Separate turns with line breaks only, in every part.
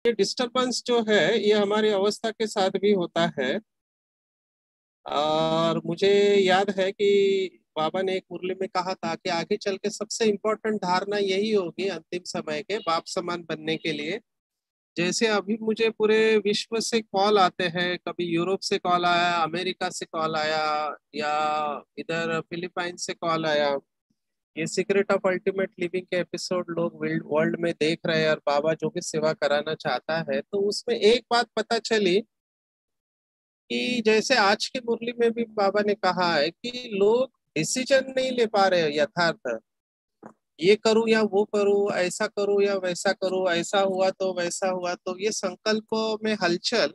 ये डिस्टरबेंस जो है ये हमारी अवस्था के साथ भी होता है। और मुझे याद है कि बाबा ने एक मुरली में कहा था कि आगे चल के सबसे इम्पोर्टेंट धारणा यही होगी अंतिम समय के बाप समान बनने के लिए। जैसे अभी मुझे पूरे विश्व से कॉल आते हैं, कभी यूरोप से कॉल आया, अमेरिका से कॉल आया, या इधर फिलीपाइन से कॉल आया। ये सीक्रेट ऑफ अल्टीमेट लिविंग के एपिसोड लोग वर्ल्ड में देख रहे हैं और बाबा जो भी सेवा कराना चाहता है, तो उसमें एक बात पता चली कि जैसे आज की मुरली में भी बाबा ने कहा है कि लोग डिसीजन नहीं ले पा रहे यथार्थ। ये करूं या वो करूं, ऐसा करूं या वैसा करूं, ऐसा हुआ तो वैसा हुआ, तो ये संकल्पों में हलचल।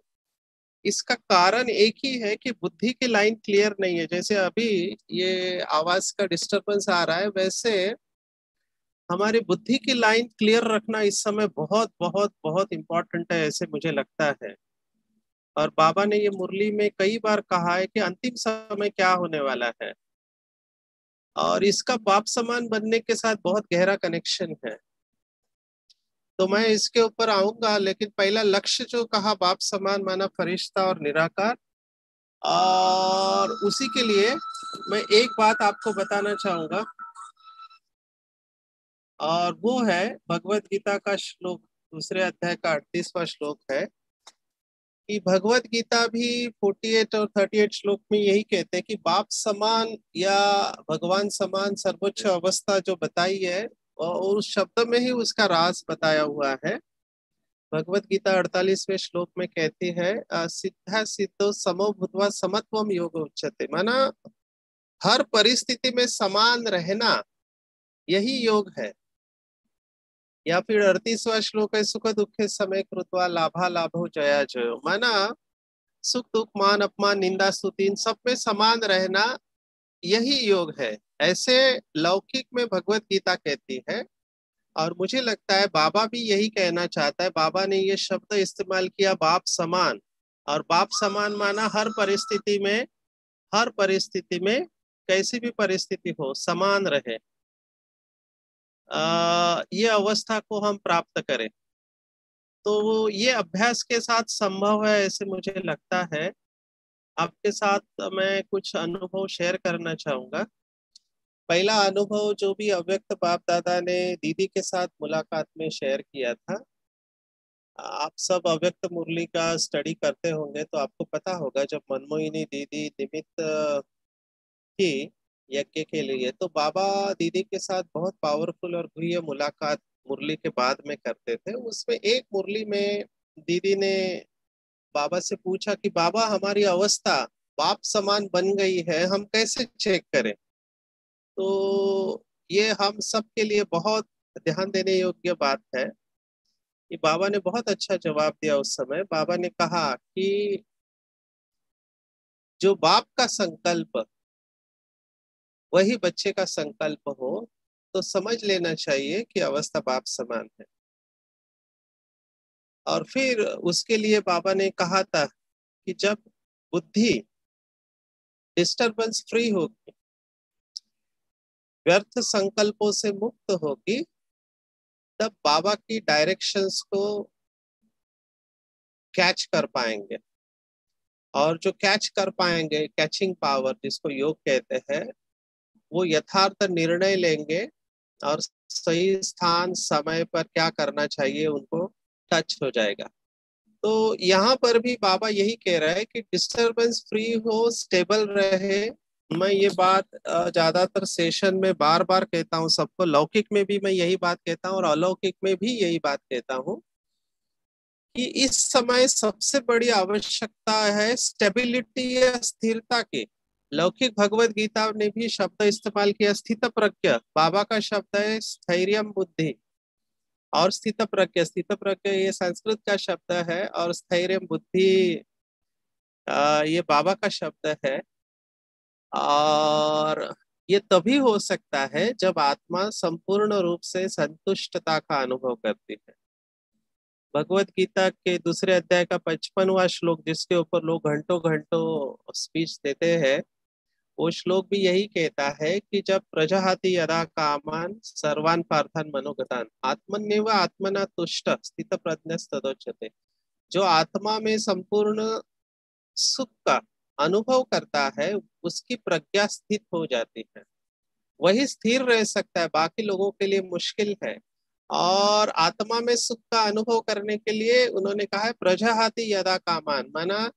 इसका कारण एक ही है कि बुद्धि की लाइन क्लियर नहीं है। जैसे अभी ये आवाज का डिस्टरबेंस आ रहा है, वैसे हमारी बुद्धि की लाइन क्लियर रखना इस समय बहुत बहुत बहुत इंपॉर्टेंट है, ऐसे मुझे लगता है। और बाबा ने ये मुरली में कई बार कहा है कि अंतिम समय क्या होने वाला है, और इसका बाप समान बनने के साथ बहुत गहरा कनेक्शन है। तो मैं इसके ऊपर आऊंगा, लेकिन पहला लक्ष्य जो कहा बाप समान माना फरिश्ता और निराकार, और उसी के लिए मैं एक बात आपको बताना चाहूंगा, और वो है भगवत गीता का श्लोक, दूसरे अध्याय का 38वां श्लोक है कि भगवत गीता भी 48 और 38 श्लोक में यही कहते हैं कि बाप समान या भगवान समान सर्वोच्च अवस्था जो बताई है, और उस शब्द में ही उसका राज बताया हुआ है। भगवत गीता 48वें श्लोक में कहती है सिद्धा सिद्धो समो भूत्वा समत्वम योग उच्यते, माना हर परिस्थिति में समान रहना यही योग है। या फिर 38वां श्लोक है सुख दुखे समय कृत्वा लाभा लाभो जया जयो, माना सुख दुख मान अपमान निंदा स्तुति इन सब में समान रहना यही योग है, ऐसे लौकिक में भगवत गीता कहती है। और मुझे लगता है बाबा भी यही कहना चाहता है। बाबा ने ये शब्द इस्तेमाल किया बाप समान, और बाप समान माना हर परिस्थिति में, हर परिस्थिति में कैसी भी परिस्थिति हो समान रहे, ये अवस्था को हम प्राप्त करें। तो ये अभ्यास के साथ संभव है ऐसे मुझे लगता है। आपके साथ मैं कुछ अनुभव शेयर करना चाहूंगा। पहला अनुभव जो भी अव्यक्त बाप दादा ने दीदी के साथ मुलाकात में शेयर किया था। आप सब अव्यक्त मुरली का स्टडी करते होंगे तो आपको पता होगा, जब मनमोहिनी दीदी निमित्त थी यज्ञ के लिए, तो बाबा दीदी के साथ बहुत पावरफुल और गुह्य मुलाकात मुरली के बाद में करते थे। उसमें एक मुरली में दीदी ने बाबा से पूछा कि बाबा हमारी अवस्था बाप समान बन गई है, हम कैसे चेक करें। तो ये हम सब के लिए बहुत ध्यान देने योग्य बात है कि बाबा ने बहुत अच्छा जवाब दिया। उस समय बाबा ने कहा कि जो बाप का संकल्प वही बच्चे का संकल्प हो, तो समझ लेना चाहिए कि अवस्था बाप समान है। और फिर उसके लिए बाबा ने कहा था कि जब बुद्धि डिस्टरबेंस फ्री होगी, व्यर्थ संकल्पों से मुक्त होगी, तब बाबा की डायरेक्शंस को कैच कर पाएंगे। और जो कैच कर पाएंगे, कैचिंग पावर जिसको योग कहते हैं, वो यथार्थ निर्णय लेंगे और सही स्थान समय पर क्या करना चाहिए उनको टच हो जाएगा। तो यहाँ पर भी बाबा यही कह रहा है कि डिस्टरबेंस फ्री हो, स्टेबल रहे। मैं ये बात ज्यादातर सेशन में बार बार कहता हूँ सबको, लौकिक में भी मैं यही बात कहता हूँ और अलौकिक में भी यही बात कहता हूँ कि इस समय सबसे बड़ी आवश्यकता है स्टेबिलिटी या स्थिरता की। लौकिक भगवत गीता ने भी शब्द इस्तेमाल किया स्थित प्रज्ञ, बाबा का शब्द है स्थैर्यम बुद्धि। और स्थित प्रज्ञ, स्थित प्रज्ञ ये संस्कृत का शब्द है, और स्थैर्यम बुद्धि ये बाबा का शब्द है। और ये तभी हो सकता है जब आत्मा संपूर्ण रूप से संतुष्टता का अनुभव करती है। भगवत गीता के दूसरे अध्याय का 55वां श्लोक, जिसके ऊपर लोग घंटों घंटों स्पीच देते हैं, वो श्लोक भी यही कहता है कि जब प्रजहाति यदा कामान सर्वान पार्थान मनोगतान आत्मन्येव आत्मना तुष्ट स्थित प्रज्ञस्तदोच्यते। जो आत्मा में संपूर्ण सुख का अनुभव करता है उसकी प्रज्ञा स्थित हो जाती है, वही स्थिर रह सकता है, बाकी लोगों के लिए मुश्किल है। और आत्मा में सुख का अनुभव करने के लिए उन्होंने कहा है प्रजहाति यदा कामान, माना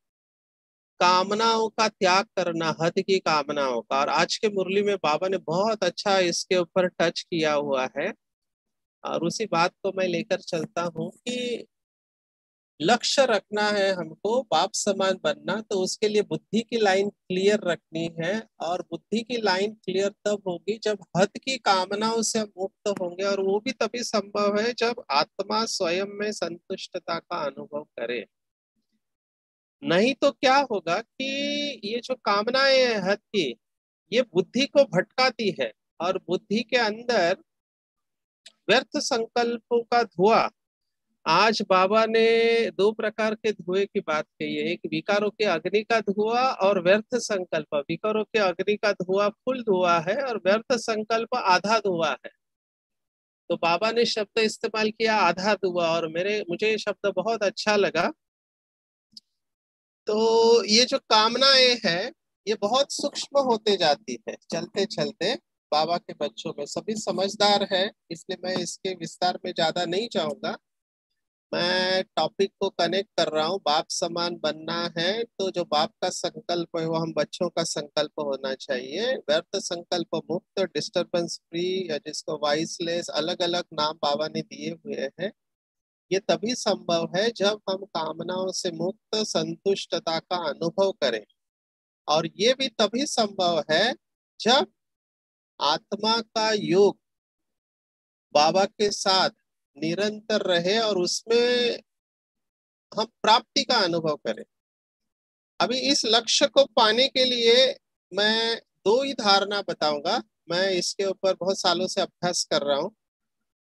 कामनाओं का त्याग करना, हद की कामनाओं का। और आज के मुरली में बाबा ने बहुत अच्छा इसके ऊपर टच किया हुआ है, और उसी बात को मैं लेकर चलता हूँ कि लक्ष्य रखना है हमको बाप समान बनना, तो उसके लिए बुद्धि की लाइन क्लियर रखनी है। और बुद्धि की लाइन क्लियर तब होगी जब हद की कामनाओं से हम मुक्त होंगे, और वो भी तभी संभव है जब आत्मा स्वयं में संतुष्टता का अनुभव करे। नहीं तो क्या होगा कि ये जो कामनाएं है हद की, ये बुद्धि को भटकाती है, और बुद्धि के अंदर व्यर्थ संकल्पों का धुआं। आज बाबा ने दो प्रकार के धुएं की बात कही है, एक विकारों के अग्नि का धुआं और व्यर्थ संकल्प। विकारों के अग्नि का धुआं फुल धुआं है और व्यर्थ संकल्प आधा धुआं है। तो बाबा ने शब्द इस्तेमाल किया आधा धुआं, और मुझे ये शब्द बहुत अच्छा लगा। तो ये जो कामनाएं हैं ये बहुत सूक्ष्म होते जाती है चलते चलते। बाबा के बच्चों में सभी समझदार है, इसलिए मैं इसके विस्तार में ज्यादा नहीं जाऊंगा। मैं टॉपिक को कनेक्ट कर रहा हूँ, बाप समान बनना है तो जो बाप का संकल्प है वो हम बच्चों का संकल्प होना चाहिए। व्यर्थ संकल्प मुक्त, डिस्टरबेंस फ्री, या जिसको वाइसलेस, अलग अलग नाम बाबा ने दिए हुए हैं। ये तभी संभव है जब हम कामनाओं से मुक्त संतुष्टता का अनुभव करें, और ये भी तभी संभव है जब आत्मा का योग बाबा के साथ निरंतर रहे और उसमें हम प्राप्ति का अनुभव करें। अभी इस लक्ष्य को पाने के लिए मैं दो ही धारणा बताऊंगा। मैं इसके ऊपर बहुत सालों से अभ्यास कर रहा हूँ,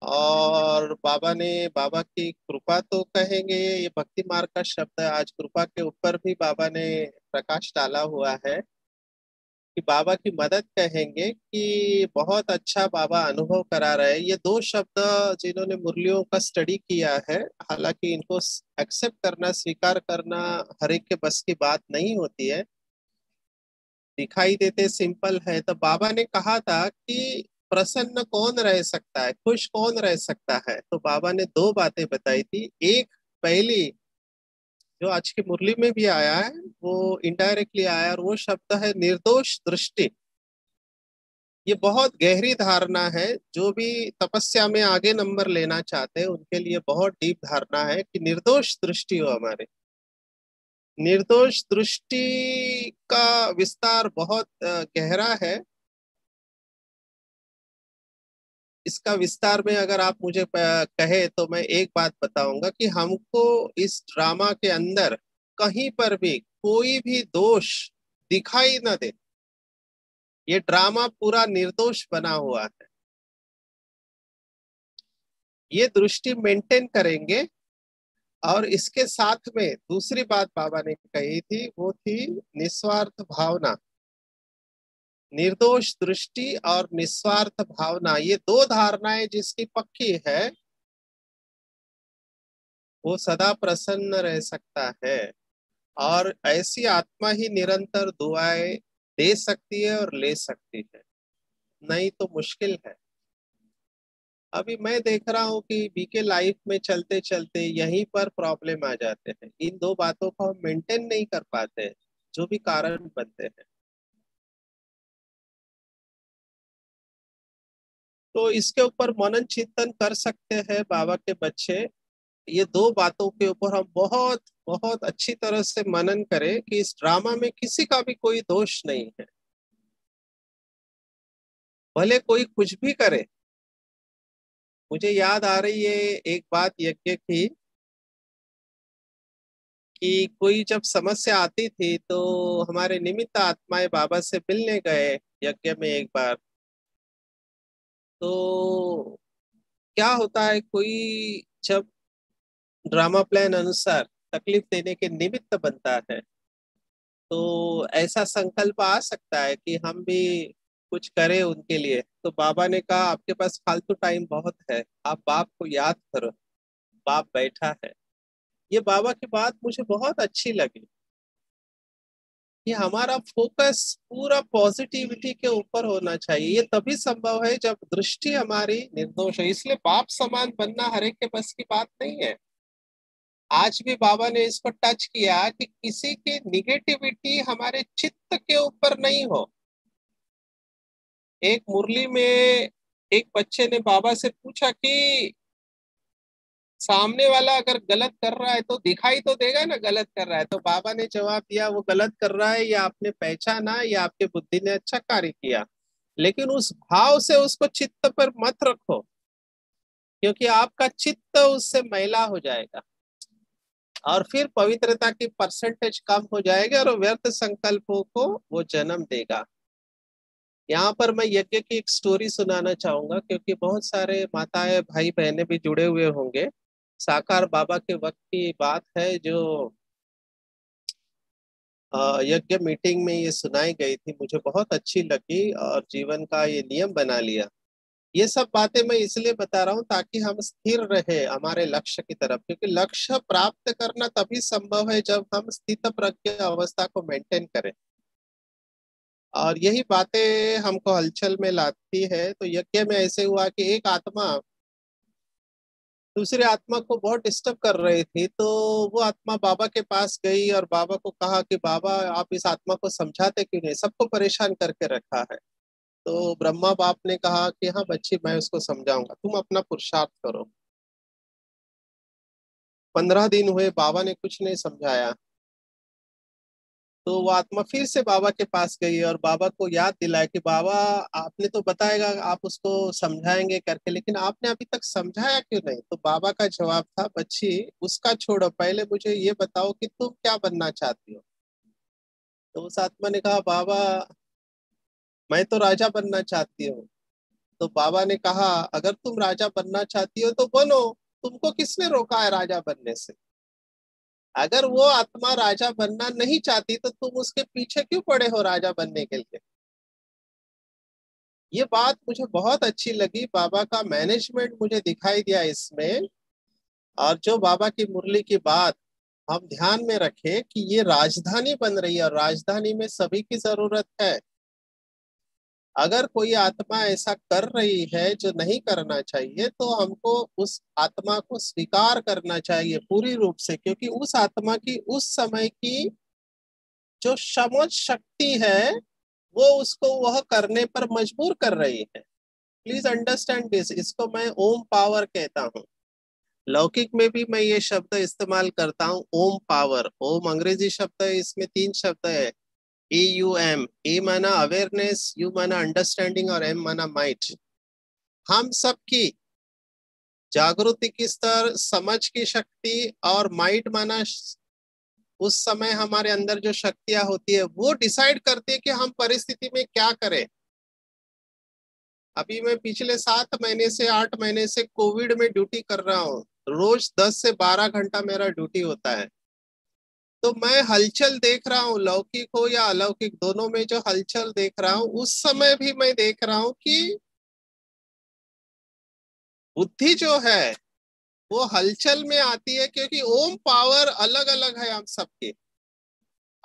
और बाबा की कृपा तो कहेंगे, ये भक्ति मार्ग का शब्द है। आज कृपा के ऊपर भी बाबा ने प्रकाश डाला हुआ है कि बाबा की मदद कहेंगे कि बहुत अच्छा बाबा अनुभव करा रहे हैं। ये दो शब्द जिन्होंने मुरलियों का स्टडी किया है, हालांकि इनको एक्सेप्ट करना, स्वीकार करना हर एक के बस की बात नहीं होती है, दिखाई देते सिंपल है। तो बाबा ने कहा था कि प्रसन्न कौन रह सकता है, खुश कौन रह सकता है, तो बाबा ने दो बातें बताई थी। एक, पहली जो आज की मुरली में भी आया है वो इनडायरेक्टली आया, और वो शब्द है निर्दोष दृष्टि। ये बहुत गहरी धारणा है, जो भी तपस्या में आगे नंबर लेना चाहते हैं उनके लिए बहुत डीप धारणा है कि निर्दोष दृष्टि हो हमारे। निर्दोष दृष्टि का विस्तार बहुत गहरा है। इसका विस्तार में अगर आप मुझे कहे तो मैं एक बात बताऊंगा कि हमको इस ड्रामा के अंदर कहीं पर भी कोई भी दोष दिखाई न दे। ये ड्रामा पूरा निर्दोष बना हुआ है, ये दृष्टि मेंटेन करेंगे। और इसके साथ में दूसरी बात बाबा ने कही थी, वो थी निस्वार्थ भावना। निर्दोष दृष्टि और निस्वार्थ भावना, ये दो धारणाएं जिसकी पक्की है वो सदा प्रसन्न रह सकता है। और ऐसी आत्मा ही निरंतर दुआएं दे सकती है और ले सकती है, नहीं तो मुश्किल है। अभी मैं देख रहा हूँ कि बीके लाइफ में चलते चलते यहीं पर प्रॉब्लम आ जाते हैं, इन दो बातों को हम मेंटेन नहीं कर पाते हैं, जो भी कारण बनते हैं। तो इसके ऊपर मनन चिंतन कर सकते हैं बाबा के बच्चे। ये दो बातों के ऊपर हम बहुत बहुत अच्छी तरह से मनन करें कि इस ड्रामा में किसी का भी कोई दोष नहीं है, भले कोई कुछ भी करे। मुझे याद आ रही है एक बात यज्ञ की, कि कोई जब समस्या आती थी तो हमारे निमित्त आत्माएं बाबा से मिलने गए यज्ञ में एक बार। तो क्या होता है, कोई जब ड्रामा प्लान अनुसार तकलीफ देने के निमित्त बनता है तो ऐसा संकल्प आ सकता है कि हम भी कुछ करें उनके लिए। तो बाबा ने कहा आपके पास फालतू टाइम बहुत है, आप बाप को याद करो, बाप बैठा है। ये बाबा की बात मुझे बहुत अच्छी लगी कि हमारा फोकस पूरा पॉजिटिविटी के ऊपर होना चाहिए। ये तभी संभव है जब दृष्टि हमारी निर्दोष है। इसलिए बाप समान बनना हर एक के बस की बात नहीं है। आज भी बाबा ने इसको टच किया कि किसी की निगेटिविटी हमारे चित्त के ऊपर नहीं हो। एक मुरली में एक बच्चे ने बाबा से पूछा कि सामने वाला अगर गलत कर रहा है तो दिखाई तो देगा ना गलत कर रहा है। तो बाबा ने जवाब दिया वो गलत कर रहा है या आपने पहचाना या आपके बुद्धि ने अच्छा कार्य किया, लेकिन उस भाव से उसको चित्त पर मत रखो, क्योंकि आपका चित्त उससे मैला हो जाएगा और फिर पवित्रता की परसेंटेज कम हो जाएगी और व्यर्थ संकल्पों को वो जन्म देगा। यहाँ पर मैं यज्ञ की एक स्टोरी सुनाना चाहूंगा, क्योंकि बहुत सारे माताएं भाई बहनें भी जुड़े हुए होंगे। साकार बाबा के वक्त की बात है, जो यज्ञ मीटिंग में ये सुनाई गई थी, मुझे बहुत अच्छी लगी और जीवन का ये नियम बना लिया। ये सब बातें मैं इसलिए बता रहा हूँ ताकि हम स्थिर रहे हमारे लक्ष्य की तरफ, क्योंकि लक्ष्य प्राप्त करना तभी संभव है जब हम स्थित प्रज्ञ अवस्था को मेंटेन करें। और यही बातें हमको हलचल में लाती है। तो यज्ञ में ऐसे हुआ कि एक आत्मा दूसरी आत्मा को बहुत डिस्टर्ब कर रही थी, तो वो आत्मा बाबा के पास गई और बाबा को कहा कि बाबा आप इस आत्मा को समझाते क्यों नहीं, सबको परेशान करके रखा है। तो ब्रह्मा बाप ने कहा कि हाँ बच्ची मैं उसको समझाऊंगा, तुम अपना पुरुषार्थ करो। 15 दिन हुए, बाबा ने कुछ नहीं समझाया। तो वो आत्मा फिर से बाबा के पास गई और बाबा को याद दिलाया कि बाबा आपने तो बताएगा आप उसको समझाएंगे करके, लेकिन आपने अभी तक समझाया क्यों नहीं। तो बाबा का जवाब था बच्ची उसका छोड़ो, पहले मुझे ये बताओ कि तुम क्या बनना चाहती हो। तो उस आत्मा ने कहा बाबा मैं तो राजा बनना चाहती हूँ। तो बाबा ने कहा अगर तुम राजा बनना चाहती हो तो बनो, तुमको किसने रोका है राजा बनने से। अगर वो आत्मा राजा बनना नहीं चाहती तो तुम उसके पीछे क्यों पड़े हो राजा बनने के लिए। ये बात मुझे बहुत अच्छी लगी, बाबा का मैनेजमेंट मुझे दिखाई दिया इसमें। और जो बाबा की मुरली की बात हम ध्यान में रखें कि ये राजधानी बन रही है और राजधानी में सभी की जरूरत है। अगर कोई आत्मा ऐसा कर रही है जो नहीं करना चाहिए तो हमको उस आत्मा को स्वीकार करना चाहिए पूरी रूप से, क्योंकि उस आत्मा की उस समय की जो समझ शक्ति है वो उसको वह करने पर मजबूर कर रही है। प्लीज अंडरस्टैंड दिस, इसको मैं ओम पावर कहता हूँ। लौकिक में भी मैं ये शब्द इस्तेमाल करता हूँ ओम पावर। ओम अंग्रेजी शब्द है, इसमें 3 शब्द है AUM। ए माना अवेयरनेस, यू माना अंडरस्टैंडिंग और एम माना माइट। हम सबकी जागृति की स्तर, समझ की शक्ति और माइट माना उस समय हमारे अंदर जो शक्तियां होती है वो डिसाइड करती है कि हम परिस्थिति में क्या करें। अभी मैं पिछले 7 महीने से 8 महीने से कोविड में ड्यूटी कर रहा हूँ। रोज 10 से 12 घंटा मेरा ड्यूटी होता है। तो मैं हलचल देख रहा हूँ, लौकिक हो या अलौकिक दोनों में जो हलचल देख रहा हूँ, उस समय भी मैं देख रहा हूँ कि बुद्धि जो है वो हलचल में आती है, क्योंकि ओम पावर अलग अलग है हम सबके।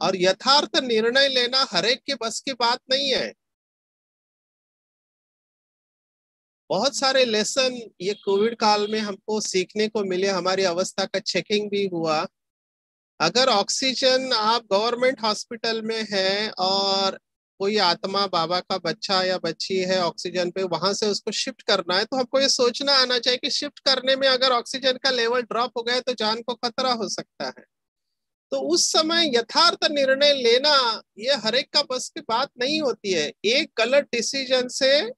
और यथार्थ निर्णय लेना हर एक के बस की बात नहीं है। बहुत सारे लेसन ये कोविड काल में हमको सीखने को मिले, हमारी अवस्था का चेकिंग भी हुआ। अगर ऑक्सीजन आप गवर्नमेंट हॉस्पिटल में है और कोई आत्मा बाबा का बच्चा या बच्ची है ऑक्सीजन पे, वहां से उसको शिफ्ट करना है, तो हमको ये सोचना आना चाहिए कि शिफ्ट करने में अगर ऑक्सीजन का लेवल ड्रॉप हो गया तो जान को खतरा हो सकता है। तो उस समय यथार्थ निर्णय लेना ये हर एक का बस की बात नहीं होती है। एक गलत डिसीजन से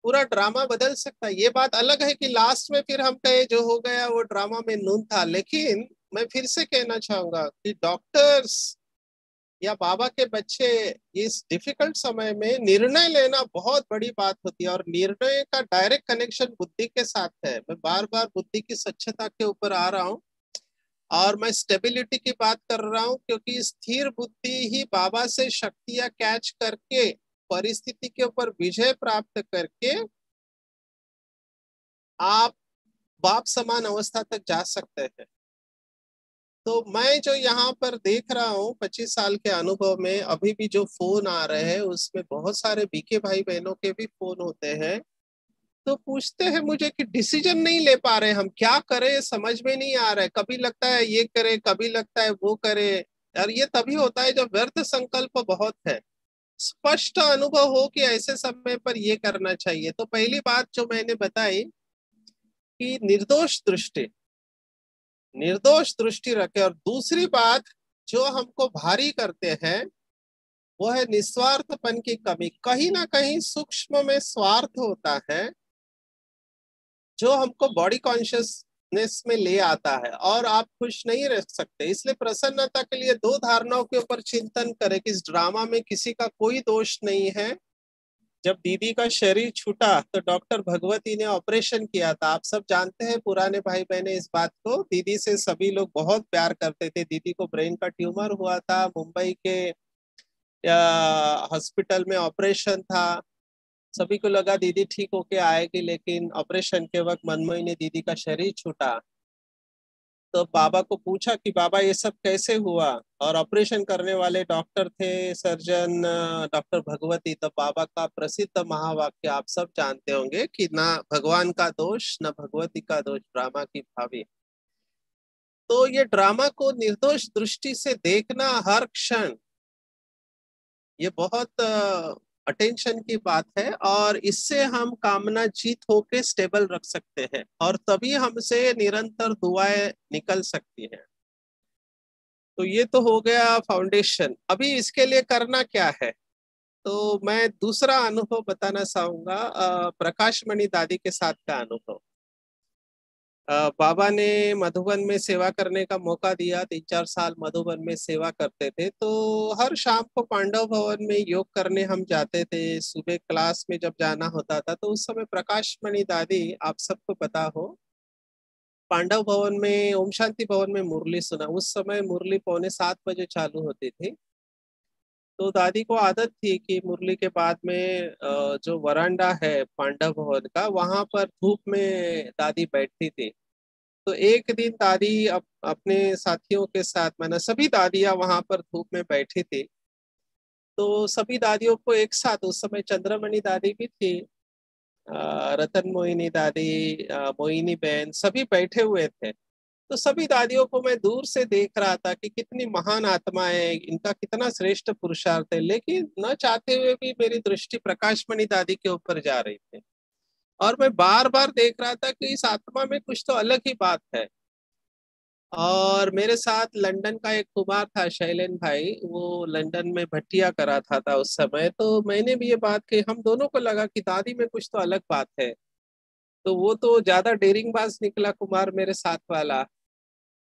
पूरा ड्रामा बदल सकता है। ये बात अलग है कि लास्ट में फिर हम कहे जो हो गया वो ड्रामा में नून था, लेकिन मैं फिर से कहना चाहूंगा कि डॉक्टर्स या बाबा के बच्चे इस डिफिकल्ट समय में निर्णय लेना बहुत बड़ी बात होती है, और निर्णय का डायरेक्ट कनेक्शन बुद्धि के साथ है। मैं बार बार बुद्धि की स्वच्छता के ऊपर आ रहा हूँ। और मैं स्टेबिलिटी की बात कर रहा हूं, क्योंकि स्थिर बुद्धि ही बाबा से शक्तियां कैच करके परिस्थिति के ऊपर विजय प्राप्त करके आप बाप समान अवस्था तक जा सकते हैं। तो मैं जो यहाँ पर देख रहा हूँ 25 साल के अनुभव में, अभी भी जो फोन आ रहे हैं उसमें बहुत सारे बीके भाई बहनों के भी फोन होते हैं। तो पूछते हैं मुझे कि डिसीजन नहीं ले पा रहे, हम क्या करें, समझ में नहीं आ रहा है। कभी लगता है ये करे, कभी लगता है वो करे। और ये तभी होता है जब व्यर्थ संकल्प बहुत है। स्पष्ट अनुभव हो कि ऐसे समय पर ये करना चाहिए। तो पहली बात जो मैंने बताई कि निर्दोष दृष्टि, निर्दोष दृष्टि रखे। और दूसरी बात जो हमको भारी करते हैं वो है निस्वार्थपन की कमी। कहीं ना कहीं सूक्ष्म में स्वार्थ होता है जो हमको बॉडी कॉन्शियसनेस में ले आता है, और आप खुश नहीं रह सकते। इसलिए प्रसन्नता के लिए दो धारणाओं के ऊपर चिंतन करें कि इस ड्रामा में किसी का कोई दोष नहीं है। जब दीदी का शरीर छूटा तो डॉक्टर भगवती ने ऑपरेशन किया था। आप सब जानते हैं, पुराने भाई बहने, इस बात को। दीदी से सभी लोग बहुत प्यार करते थे। दीदी को ब्रेन का ट्यूमर हुआ था, मुंबई के हॉस्पिटल में ऑपरेशन था। सभी को लगा दीदी ठीक होके आएगी, लेकिन ऑपरेशन के वक्त मनमोही ने दीदी का शरीर छूटा। तो बाबा को पूछा कि बाबा ये सब कैसे हुआ, और ऑपरेशन करने वाले डॉक्टर थे, सर्जन डॉक्टर भगवती। तो बाबा का प्रसिद्ध महावाक्य आप सब जानते होंगे कि ना भगवान का दोष न भगवती का दोष, ड्रामा की भावी। तो ये ड्रामा को निर्दोष दृष्टि से देखना हर क्षण, ये बहुत अटेंशन की बात है। और इससे हम कामना जीत होके स्टेबल रख सकते हैं, और तभी हमसे निरंतर दुआएं निकल सकती हैं। तो ये तो हो गया फाउंडेशन। अभी इसके लिए करना क्या है? तो मैं दूसरा अनुभव बताना चाहूंगा, प्रकाश मणि दादी के साथ का अनुभव। बाबा ने मधुबन में सेवा करने का मौका दिया। 3-4 साल मधुबन में सेवा करते थे। तो हर शाम को पांडव भवन में योग करने हम जाते थे। सुबह क्लास में जब जाना होता था तो उस समय प्रकाश मणि दादी, आप सबको पता हो, पांडव भवन में, ओम शांति भवन में मुरली सुना। उस समय मुरली 6:45 चालू होती थी। तो दादी को आदत थी कि मुरली के बाद में जो वरांडा है पांडव भवन का, वहां पर धूप में दादी बैठती थी। तो एक दिन दादी अपने साथियों के साथ, मैंने सभी दादियां वहां पर धूप में बैठी थी। तो सभी दादियों को एक साथ, उस समय चंद्रमणि दादी भी थी, रतन मोहिनी दादी, मोहिनी बहन, सभी बैठे हुए थे। तो सभी दादियों को मैं दूर से देख रहा था कि कितनी महान आत्माएं, इनका कितना श्रेष्ठ पुरुषार्थ है। लेकिन न चाहते हुए भी मेरी दृष्टि प्रकाशमणि दादी के ऊपर जा रही थी, और मैं बार बार देख रहा था कि इस आत्मा में कुछ तो अलग ही बात है। और मेरे साथ लंदन का एक कुमार था, शैलेन भाई, वो लंदन में भट्टिया करा था उस समय। तो मैंने भी ये बात कही, हम दोनों को लगा कि दादी में कुछ तो अलग बात है। तो वो तो ज्यादा डेरिंग बाज निकला कुमार मेरे साथ वाला।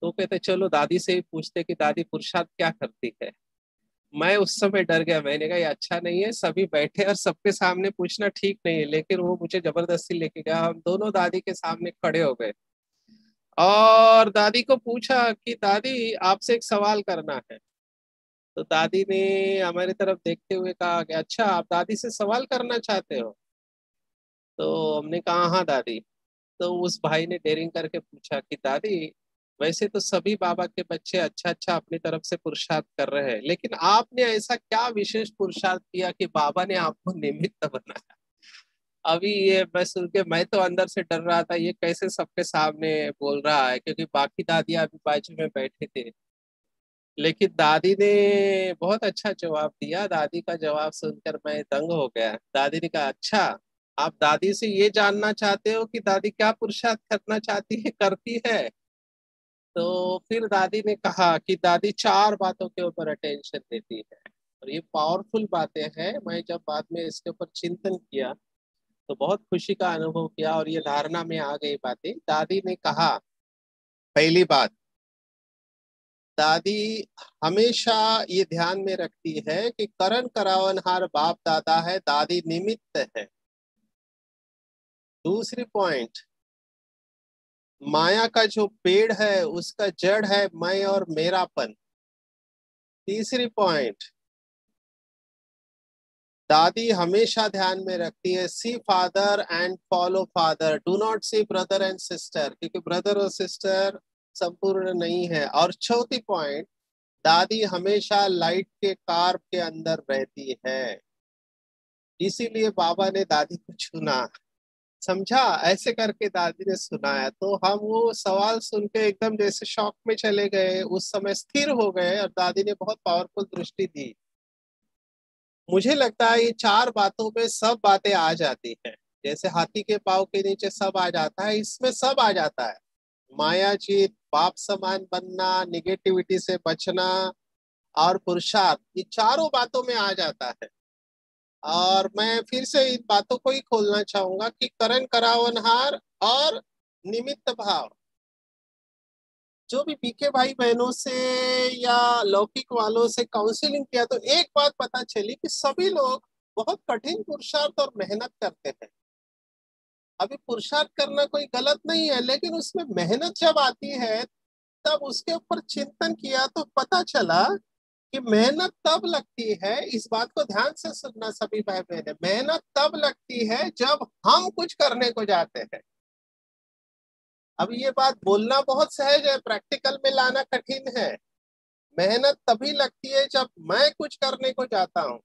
तो कहते चलो दादी से ही पूछते कि दादी पुरुषार्थ क्या करती है। मैं उस समय डर गया। मैंने कहा ये अच्छा नहीं है, सभी बैठे और सबके सामने पूछना ठीक नहीं है। लेकिन वो मुझे जबरदस्ती लेके गया, हम दोनों दादी के सामने खड़े हो गए। और दादी को पूछा कि दादी आपसे एक सवाल करना है। तो दादी ने हमारी तरफ देखते हुए कहा कि अच्छा, आप दादी से सवाल करना चाहते हो? तो हमने कहा हाँ दादी। तो उस भाई ने डेयरिंग करके पूछा कि दादी, वैसे तो सभी बाबा के बच्चे अच्छा अच्छा अपनी तरफ से पुरुषार्थ कर रहे हैं, लेकिन आपने ऐसा क्या विशेष पुरुषार्थ किया कि बाबा ने आपको निमित्त बनाया? अभी ये मैं सुन के, मैं तो अंदर से डर रहा था ये कैसे सबके सामने बोल रहा है, क्योंकि बाकी दादियां अभी बाजू में बैठे थे। लेकिन दादी ने बहुत अच्छा जवाब दिया। दादी का जवाब सुनकर मैं दंग हो गया। दादी ने कहा अच्छा, आप दादी से ये जानना चाहते हो कि दादी क्या पुरुषार्थ करना चाहती है, करती है? तो फिर दादी ने कहा कि दादी 4 बातों के ऊपर अटेंशन देती है। और ये पावरफुल बातें हैं। मैं जब बाद में इसके ऊपर चिंतन किया तो बहुत खुशी का अनुभव किया, और ये धारणा में आ गई बातें। दादी ने कहा, पहली बात, दादी हमेशा ये ध्यान में रखती है कि करण करावनहार बाप दादा है, दादी निमित्त है। दूसरी पॉइंट, माया का जो पेड़ है उसका जड़ है मैं और मेरापन। तीसरी पॉइंट, दादी हमेशा ध्यान में रखती है see father and follow father, do not see brother and sister, क्योंकि ब्रदर और सिस्टर संपूर्ण नहीं है। और चौथी पॉइंट, दादी हमेशा लाइट के कार्व के अंदर रहती है, इसीलिए बाबा ने दादी को चुना। समझा? ऐसे करके दादी ने सुनाया तो हम वो सवाल सुन के एकदम जैसे शॉक में चले गए, उस समय स्थिर हो गए और दादी ने बहुत पावरफुल दृष्टि दी। मुझे लगता है ये चार बातों में सब बातें आ जाती हैं। जैसे हाथी के पाँव के नीचे सब आ जाता है, इसमें सब आ जाता है। माया जीत, बाप समान बनना, निगेटिविटी से बचना और पुरुषार्थ, ये चारों बातों में आ जाता है। और मैं फिर से इन बातों को ही खोलना चाहूंगा कि करण करावनहार और निमित्त भाव। जो भी पीके भाई बहनों से या लौकिक वालों से काउंसलिंग किया तो एक बात पता चली कि सभी लोग बहुत कठिन पुरुषार्थ और मेहनत करते हैं। अभी पुरुषार्थ करना कोई गलत नहीं है, लेकिन उसमें मेहनत जब आती है तब उसके ऊपर चिंतन किया तो पता चला कि मेहनत तब लगती है, इस बात को ध्यान से सुनना सभी भाई बहन, मेहनत तब लगती है जब हम कुछ करने को जाते हैं। अब ये बात बोलना बहुत सहज है, प्रैक्टिकल में लाना कठिन है। मेहनत तभी लगती है जब मैं कुछ करने को जाता हूँ।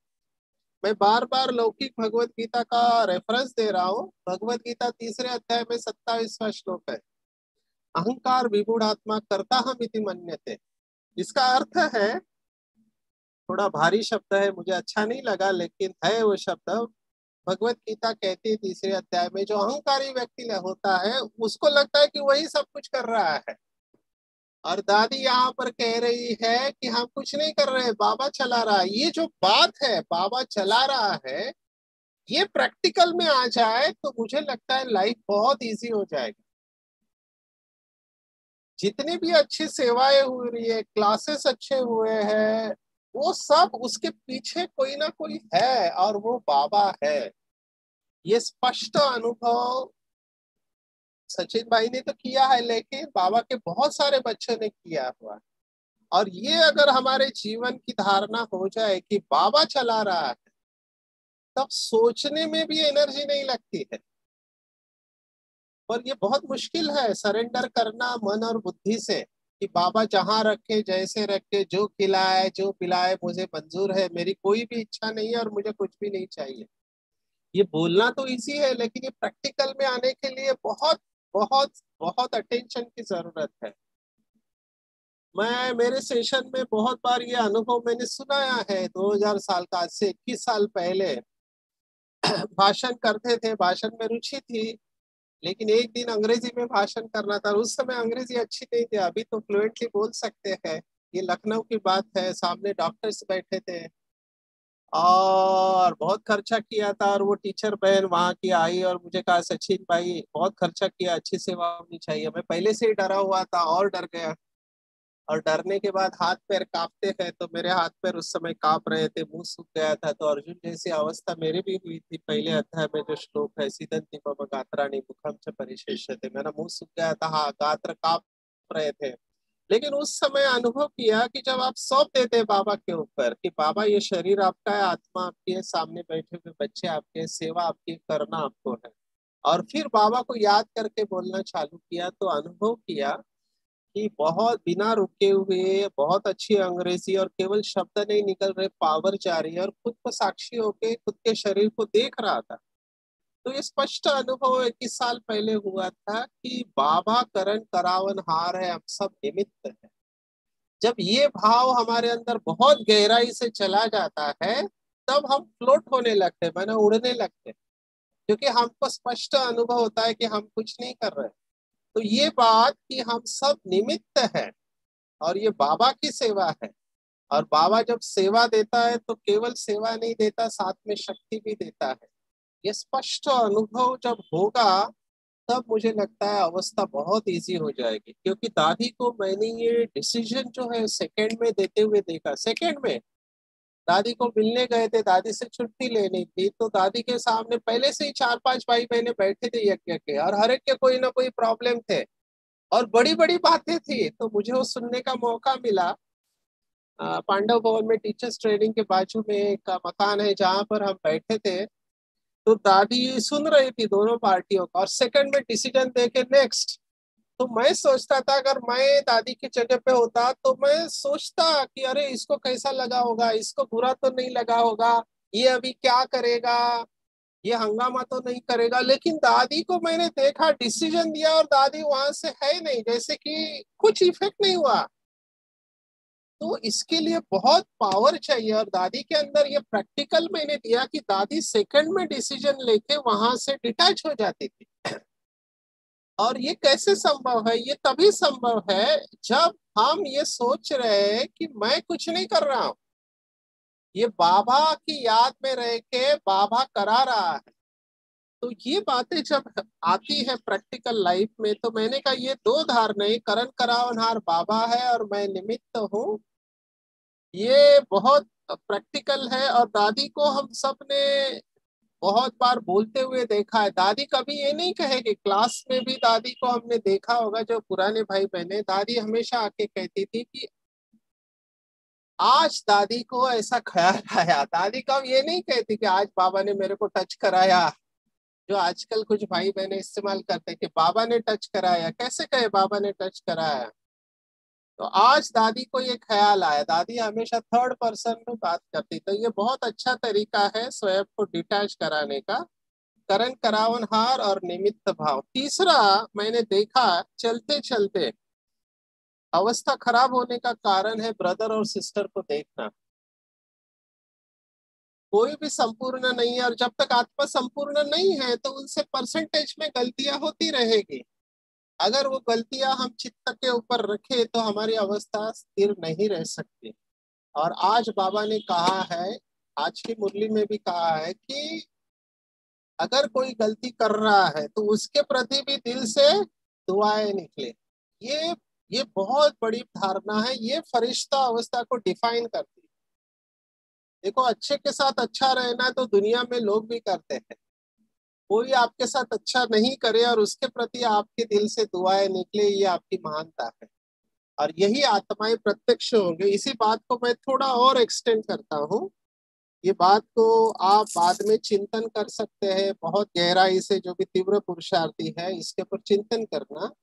मैं बार बार लौकिक भगवत गीता का रेफरेंस दे रहा हूँ। भगवत गीता तीसरे अध्याय में 27वां श्लोक है, अहंकार विमूढ़ात्मा कर्ता हम इति मन्यते। इसका अर्थ है, थोड़ा भारी शब्द है, मुझे अच्छा नहीं लगा, लेकिन है वो शब्द। भगवत गीता कहती है तीसरे अध्याय में, जो अहंकारी व्यक्ति होता है उसको लगता है कि वही सब कुछ कर रहा है। और दादी यहाँ पर कह रही है कि हम कुछ नहीं कर रहे, बाबा चला रहा है। ये जो बात है बाबा चला रहा है, ये प्रैक्टिकल में आ जाए तो मुझे लगता है लाइफ बहुत इजी हो जाएगी। जितनी भी अच्छी सेवाएं हो रही है, क्लासेस अच्छे हुए हैं, वो सब उसके पीछे कोई ना कोई है और वो बाबा है। ये स्पष्ट अनुभव सचिन भाई ने तो किया है, लेकिन बाबा के बहुत सारे बच्चों ने किया हुआ है। और ये अगर हमारे जीवन की धारणा हो जाए कि बाबा चला रहा है, तब सोचने में भी एनर्जी नहीं लगती है। और ये बहुत मुश्किल है सरेंडर करना मन और बुद्धि से, कि बाबा जहां रखे जैसे रखे, जो खिलाए जो पिलाए मुझे मंजूर है, मेरी कोई भी इच्छा नहीं है और मुझे कुछ भी नहीं चाहिए। ये बोलना तो इजी है, लेकिन ये प्रैक्टिकल में आने के लिए बहुत बहुत बहुत अटेंशन की जरूरत है। मैं मेरे सेशन में बहुत बार ये अनुभव मैंने सुनाया है। 2000 साल का, आज से 21 साल पहले भाषण करते थे, भाषण में रुचि थी, लेकिन एक दिन अंग्रेजी में भाषण करना था। उस समय अंग्रेजी अच्छी नहीं थी, अभी तो फ्लुएंटली बोल सकते हैं। ये लखनऊ की बात है, सामने डॉक्टर्स बैठे थे और बहुत खर्चा किया था। और वो टीचर बहन वहां की आई और मुझे कहा, सचिन भाई बहुत खर्चा किया, अच्छी सेवा होनी चाहिए। मैं पहले से ही डरा हुआ था और डर गया। और डरने के बाद हाथ पैर कांपते हैं, तो मेरे हाथ पैर उस समय कांप रहे थे, मुंह सूख गया था। तो अर्जुन जैसी अवस्था मेरी भी हुई थी। पहले अध्याय में जो श्लोक है, सीदंति मम गात्राणि मुखम च परिशेष्यते, मेरा मुंह सूख गया था, हाँ गात्र कांप रहे थे। लेकिन उस समय अनुभव किया कि जब आप सौंप देते हैं बाबा के ऊपर, कि बाबा ये शरीर आपका है, आत्मा आपकी है, सामने बैठे हुए बच्चे आपके हैं, सेवा आपकी करना आपको है, और फिर बाबा को याद करके बोलना चालू किया, तो अनुभव किया कि बहुत बिना रुके हुए बहुत अच्छी अंग्रेजी, और केवल शब्द नहीं निकल रहे, पावर जा रही है। और खुद को साक्षी होके खुद के शरीर को देख रहा था। तो ये स्पष्ट अनुभव 21 साल पहले हुआ था कि बाबा करण करावन हार है, हम सब निमित्त है। जब ये भाव हमारे अंदर बहुत गहराई से चला जाता है, तब हम फ्लोट होने लगते हैं, माने उड़ने लगते हैं, क्योंकि हमको स्पष्ट अनुभव होता है कि हम कुछ नहीं कर रहे। तो ये बात कि हम सब निमित्त है और ये बाबा की सेवा है। और बाबा जब सेवा देता है तो केवल सेवा नहीं देता, साथ में शक्ति भी देता है। ये स्पष्ट अनुभव जब होगा, तब मुझे लगता है अवस्था बहुत इजी हो जाएगी। क्योंकि दादी को मैंने ये डिसीजन जो है सेकंड में देते हुए देखा। सेकंड में दादी को मिलने गए थे, दादी से छुट्टी लेनी थी, तो दादी के सामने पहले से ही 4-5 भाई बहने बैठे थे यज्ञ के, और हर एक के कोई ना कोई प्रॉब्लम थे। और बड़ी बड़ी बातें थी, तो मुझे वो सुनने का मौका मिला। पांडव भवन में टीचर्स ट्रेनिंग के बाजू में एक मकान है जहाँ पर हम बैठे थे। तो दादी सुन रही थी दोनों पार्टियों का और सेकंड में डिसीजन दे के नेक्स्ट। तो मैं सोचता था अगर मैं दादी की जगह पे होता तो मैं सोचता कि अरे इसको कैसा लगा होगा, इसको बुरा तो नहीं लगा होगा, ये अभी क्या करेगा, ये हंगामा तो नहीं करेगा। लेकिन दादी को मैंने देखा, डिसीजन दिया और दादी वहां से है नहीं, जैसे कि कुछ इफेक्ट नहीं हुआ। तो इसके लिए बहुत पावर चाहिए और दादी के अंदर ये प्रैक्टिकल मैंने दिया कि दादी सेकंड में डिसीजन लेके वहां से डिटैच हो जाती थी। और ये कैसे संभव है? ये तभी संभव है जब हम ये सोच रहे हैं कि मैं कुछ नहीं कर रहा हूं, ये बाबा की याद में रह के बाबा करा रहा है। तो ये बातें जब आती है प्रैक्टिकल लाइफ में, तो मैंने कहा ये दो धारणाएं, करण करावनहार बाबा है और मैं निमित्त हूँ, ये बहुत प्रैक्टिकल है। और दादी को हम सब ने बहुत बार बोलते हुए देखा है। दादी कभी ये नहीं कहेगी, क्लास में भी दादी को हमने देखा होगा, जो पुराने भाई बहने, दादी हमेशा आके कहती थी कि आज दादी को ऐसा ख्याल आया। दादी कब ये नहीं कहती कि आज बाबा ने मेरे को टच कराया, जो आजकल कुछ भाई बहने इस्तेमाल करते कि बाबा ने टच कराया। कैसे कहे बाबा ने टच कराया? तो आज दादी को ये ख्याल आया। दादी हमेशा थर्ड पर्सन में बात करती, तो ये बहुत अच्छा तरीका है स्वयं को डिटैच कराने का। करण करावनहार और निमित्त भाव। तीसरा मैंने देखा, चलते चलते अवस्था खराब होने का कारण है ब्रदर और सिस्टर को देखना। कोई भी संपूर्ण नहीं है और जब तक आत्मा संपूर्ण नहीं है तो उनसे परसेंटेज में गलतियां होती रहेगी। अगर वो गलतियां हम चित्त के ऊपर रखे तो हमारी अवस्था स्थिर नहीं रह सकती। और आज बाबा ने कहा है, आज की मुरली में भी कहा है कि अगर कोई गलती कर रहा है तो उसके प्रति भी दिल से दुआएं निकले। ये ये बहुत बड़ी धारणा है, ये फरिश्ता अवस्था को डिफाइन करती है। देखो, अच्छे के साथ अच्छा रहना तो दुनिया में लोग भी करते हैं। कोई आपके साथ अच्छा नहीं करे और उसके प्रति आपके दिल से दुआएं निकले, ये आपकी महानता है। और यही आत्माएं प्रत्यक्ष होंगे। इसी बात को मैं थोड़ा और एक्सटेंड करता हूँ। ये बात को आप बाद में चिंतन कर सकते हैं बहुत गहराई से, जो भी तीव्र पुरुषार्थी है इसके ऊपर चिंतन करना।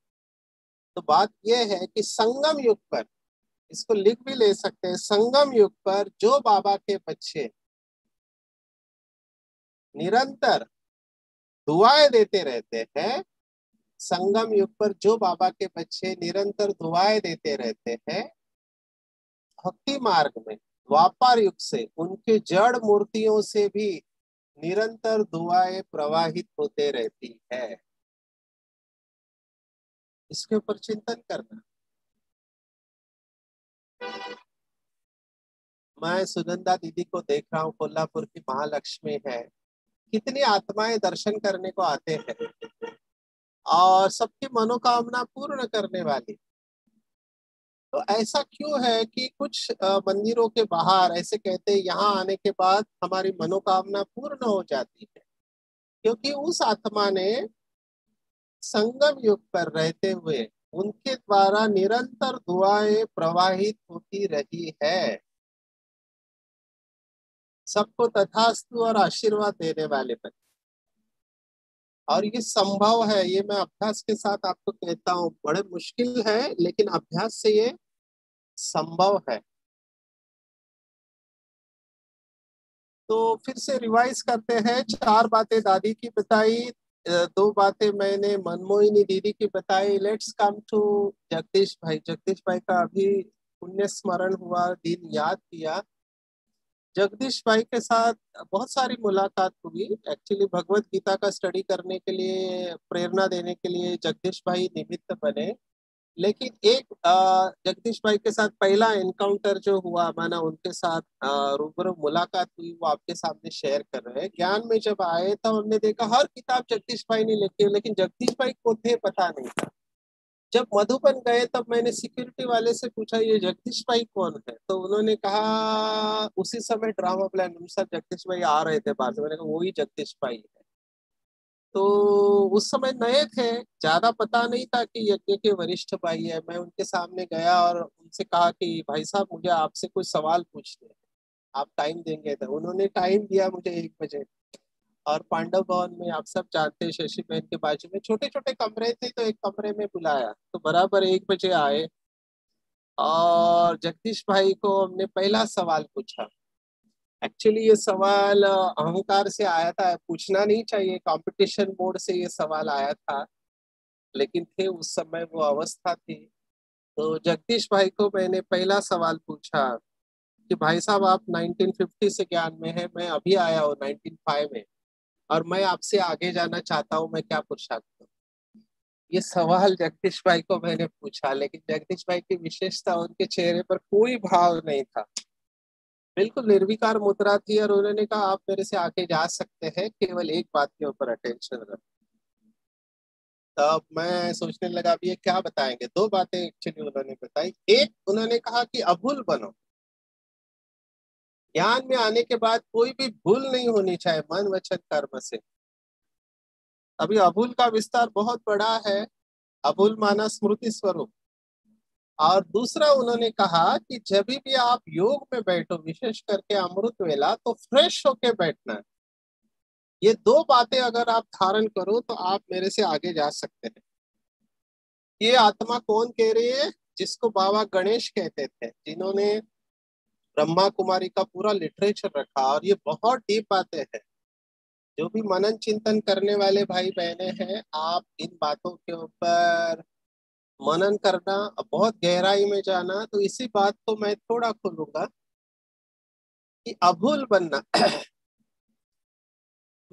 तो बात यह है कि संगम युग पर, इसको लिख भी ले सकते हैं, संगम युग पर जो बाबा के बच्चे निरंतर दुआएं देते रहते हैं, संगम युग पर जो बाबा के बच्चे निरंतर दुआएं देते रहते हैं, भक्ति मार्ग में द्वापर युग से उनके जड़ मूर्तियों से भी निरंतर दुआएं प्रवाहित होते रहती है। इसके ऊपर चिंतन करना। मैं सुनंदा दीदी को देख रहा हूँ, कोल्हापुर की महालक्ष्मी है, कितनी आत्माएं दर्शन करने को आते हैं और सबकी मनोकामना पूर्ण करने वाली। तो ऐसा क्यों है कि कुछ मंदिरों के बाहर ऐसे कहते हैं यहाँ आने के बाद हमारी मनोकामना पूर्ण हो जाती है? क्योंकि उस आत्मा ने संगम युग पर रहते हुए उनके द्वारा निरंतर दुआएं प्रवाहित होती रही है, सबको तथास्तु और आशीर्वाद देने वाले बने। और ये संभव है, ये मैं अभ्यास के साथ आपको कहता हूँ, बड़े मुश्किल है लेकिन अभ्यास से ये संभव है। तो फिर से रिवाइज करते हैं। चार बातें दादी की बताई, दो बातें मैंने मनमोहिनी दीदी की बताई। लेट्स कम टू जगदीश भाई। जगदीश भाई का अभी पुण्य स्मरण हुआ, दिन याद किया। जगदीश भाई के साथ बहुत सारी मुलाकात हुई। एक्चुअली भगवत गीता का स्टडी करने के लिए, प्रेरणा देने के लिए जगदीश भाई निमित्त बने। लेकिन एक जगदीश भाई के साथ पहला एनकाउंटर जो हुआ, माना उनके साथ रूबरू मुलाकात हुई, वो आपके सामने शेयर कर रहे हैं। ज्ञान में जब आए तो हमने देखा हर किताब जगदीश भाई ने लिखी है, लेकिन जगदीश भाई को थे पता नहीं था। जब मधुबन गए तब मैंने सिक्योरिटी वाले से पूछा ये जगदीश भाई कौन है, तो उन्होंने कहा उसी समय ड्रामा प्लान अनुसार जगदीश भाई आ रहे थे बाहर से। मैंने कहा वही जगदीश भाई है। तो उस समय नए थे, ज्यादा पता नहीं था कि यज्ञ के वरिष्ठ भाई है। मैं उनके सामने गया और उनसे कहा कि भाई साहब मुझे आपसे कुछ सवाल पूछने हैं, आप टाइम देंगे? तो उन्होंने टाइम दिया मुझे 1 बजे। और पांडव भवन में आप सब जानते हैं, शशि महल के बाजू में छोटे छोटे कमरे थे, तो एक कमरे में बुलाया तो बराबर 1 बजे आए। और जगदीश भाई को हमने पहला सवाल पूछा। एक्चुअली ये सवाल अहंकार से आया था, पूछना नहीं चाहिए, कंपटीशन मोड से ये सवाल आया था, लेकिन थे उस समय वो अवस्था थी। तो जगदीश भाई को मैंने पहला सवाल पूछा कि भाई साहब आप 1950 से ज्ञान में है, मैं अभी आया हूँ 1905 में, और मैं आपसे आगे जाना चाहता हूँ, मैं क्या पुरुषार्थ करूं? ये सवाल जगदीश भाई को मैंने पूछा, लेकिन जगदीश भाई की विशेषता, उनके चेहरे पर कोई भाव नहीं था, बिल्कुल निर्विकार मुद्रा थी। और उन्होंने कहा आप मेरे से आगे जा सकते हैं, केवल एक बात के ऊपर अटेंशन रख। तब मैं सोचने लगा अब ये क्या बताएंगे। दो बातें एक्चुअली उन्होंने बताई। एक, उन्होंने कहा कि अभूल बनो, ज्ञान में आने के बाद कोई भी भूल नहीं होनी चाहिए मन वचन कर्म से। अभी अभूल का विस्तार बहुत बड़ा है। अभूल माना स्मृति स्वरूप। और दूसरा उन्होंने कहा कि जब भी आप योग में बैठो, विशेष करके अमृत वेला, तो फ्रेश होके बैठना है। ये दो बातें अगर आप धारण करो तो आप मेरे से आगे जा सकते हैं। ये आत्मा कौन कह रही है? जिसको बाबा गणेश कहते थे, जिन्होंने ब्रह्मा कुमारी का पूरा लिटरेचर रखा। और ये बहुत डीप बातें हैं। जो भी मनन चिंतन करने वाले भाई बहने हैं, आप इन बातों के ऊपर मनन करना, बहुत गहराई में जाना। तो इसी बात को मैं थोड़ा खोलूंगा कि अभूल बनना।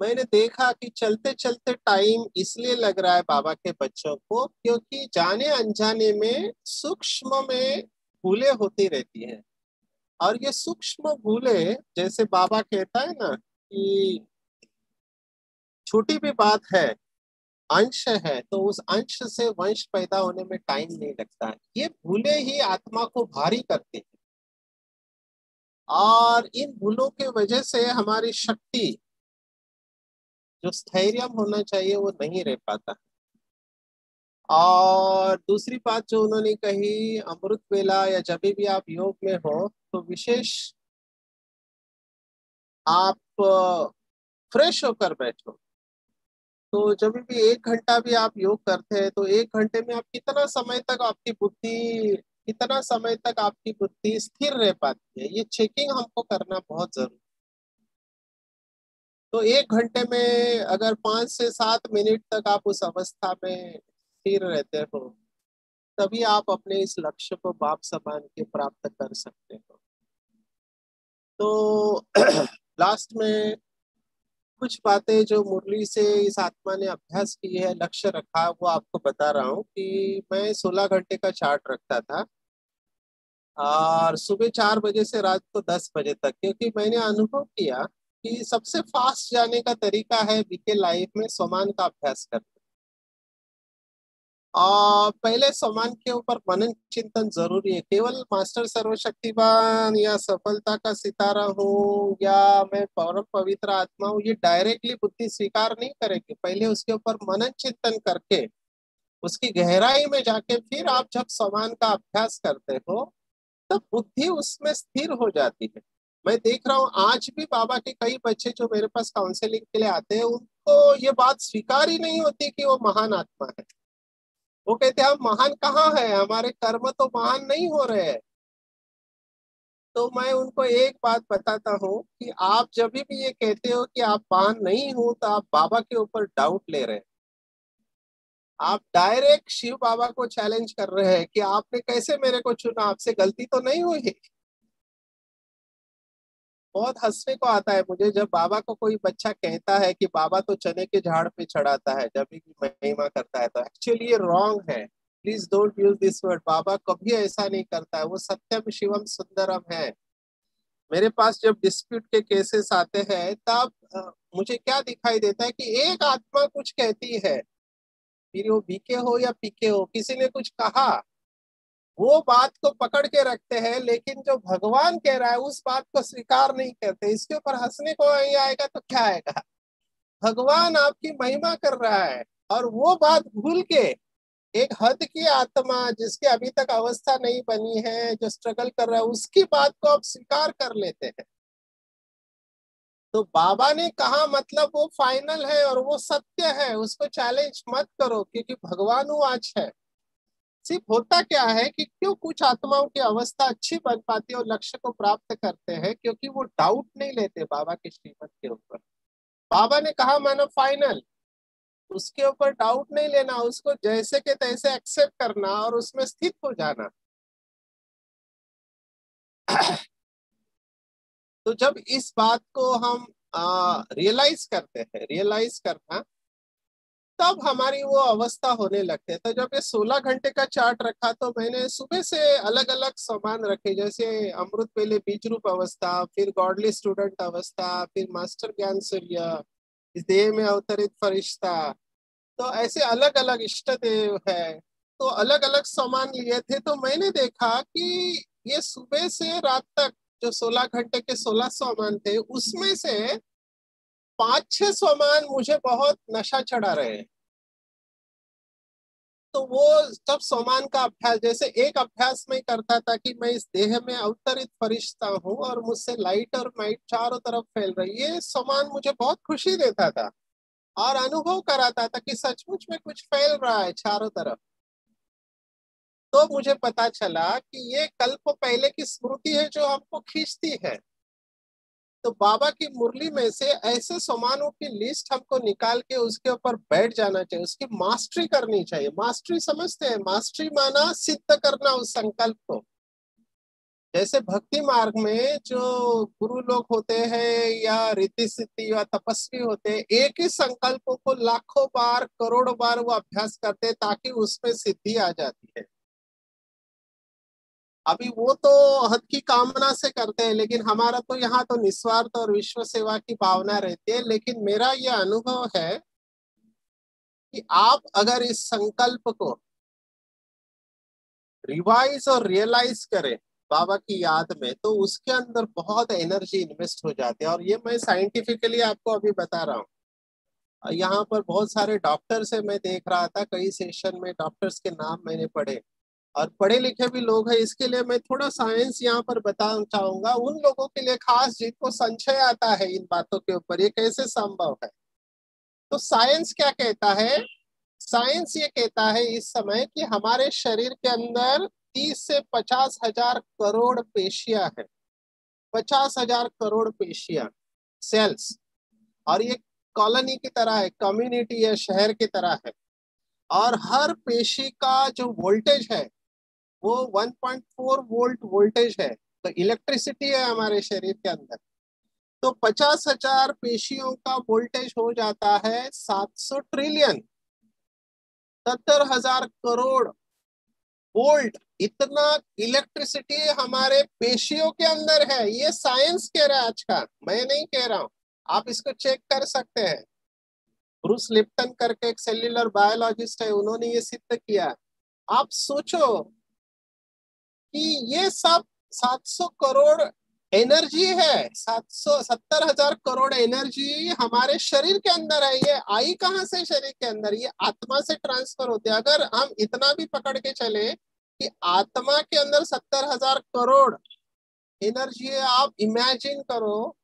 मैंने देखा कि चलते चलते टाइम इसलिए लग रहा है बाबा के बच्चों को, क्योंकि जाने अनजाने में सूक्ष्म में भूलें होती रहती हैं। और ये सूक्ष्म भूलें, जैसे बाबा कहता है ना कि छोटी भी बात है, अंश है, तो उस अंश से वंश पैदा होने में टाइम नहीं लगता है। ये भूलें ही आत्मा को भारी करती हैं। और इन भूलों के वजह से हमारी शक्ति, जो स्थैर्य होना चाहिए, वो नहीं रह पाता। और दूसरी बात जो उन्होंने कही, अमृत वेला या जब भी आप योग में हो, तो विशेष आप फ्रेश होकर बैठो। तो जब भी 1 घंटा भी आप योग करते हैं, तो 1 घंटे में आप कितना समय तक आपकी बुद्धि स्थिर रह पाती है, ये चेकिंग हमको करना बहुत जरूरी। तो 1 घंटे में अगर 5 से 7 मिनट तक आप उस अवस्था में स्थिर रहते हो, तभी आप अपने इस लक्ष्य को बाप समान के प्राप्त कर सकते हो। तो लास्ट में कुछ बातें जो मुरली से इस आत्मा ने अभ्यास की है, लक्ष्य रखा, वो आपको बता रहा हूँ कि मैं 16 घंटे का चार्ट रखता था। और सुबह 4 बजे से रात को 10 बजे तक, क्योंकि मैंने अनुभव किया कि सबसे फास्ट जाने का तरीका है बीके लाइफ में स्वमान का अभ्यास करना। और पहले स्वमान के ऊपर मनन चिंतन जरूरी है। केवल मास्टर सर्वशक्तिवान या सफलता का सितारा हूँ या मैं परम पवित्र आत्मा हूँ, ये डायरेक्टली बुद्धि स्वीकार नहीं करेगी। पहले उसके ऊपर मनन चिंतन करके, उसकी गहराई में जाके, फिर आप जब स्वमान का अभ्यास करते हो, तब बुद्धि उसमें स्थिर हो जाती है। मैं देख रहा हूँ आज भी बाबा के कई बच्चे जो मेरे पास काउंसलिंग के लिए आते हैं, उनको ये बात स्वीकार ही नहीं होती कि वो महान आत्मा है। वो कहते हैं हम महान कहाँ है, हमारे कर्म तो महान नहीं हो रहे हैं। तो मैं उनको एक बात बताता हूँ कि आप जब भी ये कहते हो कि आप महान नहीं हो, तो आप बाबा के ऊपर डाउट ले रहे हैं। आप डायरेक्ट शिव बाबा को चैलेंज कर रहे हैं कि आपने कैसे मेरे को चुना, आपसे गलती तो नहीं हुई। बहुत हंसने को आता है मुझे जब बाबा को कोई बच्चा कहता है कि बाबा तो चने के झाड़ पे चढ़ाता है जब भी महिमा करता है। तो एक्चुअली ये रॉन्ग है। Please don't use this word. बाबा कभी ऐसा नहीं करता है, वो सत्यम शिवम सुंदरम है। मेरे पास जब डिस्प्यूट के केसेस आते हैं, तब मुझे क्या दिखाई देता है कि एक आत्मा कुछ कहती है, फिर वो बीके हो या पीके हो, किसी ने कुछ कहा, वो बात को पकड़ के रखते हैं, लेकिन जो भगवान कह रहा है उस बात को स्वीकार नहीं करते। इसके ऊपर हंसने को नहीं आएगा तो क्या आएगा? भगवान आपकी महिमा कर रहा है, और वो बात भूल के एक हद की आत्मा जिसकी अभी तक अवस्था नहीं बनी है, जो स्ट्रगल कर रहा है, उसकी बात को आप स्वीकार कर लेते हैं। तो बाबा ने कहा मतलब वो फाइनल है और वो सत्य है, उसको चैलेंज मत करो, क्योंकि भगवान वो आज है। सिर्फ होता क्या है कि क्यों कुछ आत्माओं की अवस्था अच्छी बन पाती है और लक्ष्य को प्राप्त करते हैं, क्योंकि वो डाउट नहीं लेते बाबा के श्रीमत के ऊपर। बाबा ने कहा मानो फाइनल, उसके ऊपर डाउट नहीं लेना, उसको जैसे के तैसे एक्सेप्ट करना और उसमें स्थित हो जाना। तो जब इस बात को हम रियलाइज करते हैं, रियलाइज करना, तब हमारी वो अवस्था होने लगते हैं। तो जब ये 16 घंटे का चार्ट रखा, तो मैंने सुबह से अलग अलग सामान रखे, जैसे अमृत वेले बीज रूप अवस्था, फिर गॉडली स्टूडेंट अवस्था, फिर मास्टर ज्ञान सूर्य, इस देह में अवतरित फरिश्ता। तो ऐसे अलग अलग इष्ट देव है, तो अलग अलग सामान लिए थे। तो मैंने देखा कि ये सुबह से रात तक जो 16 घंटे के 16 सामान थे, उसमें से 5-6 सामान मुझे बहुत नशा चढ़ा रहे हैं। तो वो जब सामान का अभ्यास, जैसे एक अभ्यास में करता था कि मैं इस देह में अवतरित फरिश्ता हूँ और मुझसे लाइट और माइट चारों तरफ फैल रही है, ये सामान मुझे बहुत खुशी देता था और अनुभव कराता था कि सचमुच में कुछ फैल रहा है चारों तरफ। तो मुझे पता चला कि ये कल्प पहले की स्मृति है जो हमको खींचती है। तो बाबा की मुरली में से ऐसे सामानों की लिस्ट हमको निकाल के उसके ऊपर बैठ जाना चाहिए, उसकी मास्टरी करनी चाहिए। मास्टरी समझते हैं? मास्टरी माना सिद्ध करना उस संकल्प को। जैसे भक्ति मार्ग में जो गुरु लोग होते हैं या रिद्धि सिद्धि या तपस्वी होते हैं, एक ही संकल्प को लाखों बार करोड़ों बार वो अभ्यास करते हैं ताकि उसमें सिद्धि आ जाती है। अभी वो तो हद की कामना से करते हैं, लेकिन हमारा तो यहाँ तो निस्वार्थ और विश्व सेवा की भावना रहती है। लेकिन मेरा ये अनुभव है कि आप अगर इस संकल्प को रिवाइज और रियलाइज करें बाबा की याद में, तो उसके अंदर बहुत एनर्जी इन्वेस्ट हो जाती है। और ये मैं साइंटिफिकली आपको अभी बता रहा हूँ। यहाँ पर बहुत सारे डॉक्टर्स है, मैं देख रहा था कई सेशन में डॉक्टर्स के नाम मैंने पढ़े, और पढ़े लिखे भी लोग हैं। इसके लिए मैं थोड़ा साइंस यहाँ पर बताना चाहूंगा उन लोगों के लिए खास जिनको संशय आता है इन बातों के ऊपर, ये कैसे संभव है। तो साइंस क्या कहता है? साइंस ये कहता है इस समय कि हमारे शरीर के अंदर 30 से 50 हजार करोड़ पेशियां हैं। 50 हजार करोड़ पेशियां, सेल्स। और ये कॉलोनी की तरह है, कम्युनिटी है, शहर की तरह है। और हर पेशी का जो वोल्टेज है वो 1.4 वोल्ट वोल्टेज है। तो इलेक्ट्रिसिटी है हमारे शरीर के अंदर। तो 50 हजार पेशियों का वोल्टेज हो जाता है 700 ट्रिलियन, 70 हजार करोड़ वोल्ट। इतना इलेक्ट्रिसिटी हमारे पेशियों के अंदर है। ये साइंस कह रहा है आज का, मैं नहीं कह रहा हूं। आप इसको चेक कर सकते हैं। ब्रूस लिप्टन करके एक सेल्यूलर बायोलॉजिस्ट है, उन्होंने ये सिद्ध किया। आप सोचो कि ये सब 700 करोड़ एनर्जी है, 770 हजार करोड़ एनर्जी हमारे शरीर के अंदर है। ये आई कहाँ से शरीर के अंदर? ये आत्मा से ट्रांसफर होते हैं। अगर हम इतना भी पकड़ के चले कि आत्मा के अंदर 70 हजार करोड़ एनर्जी है, आप इमेजिन करो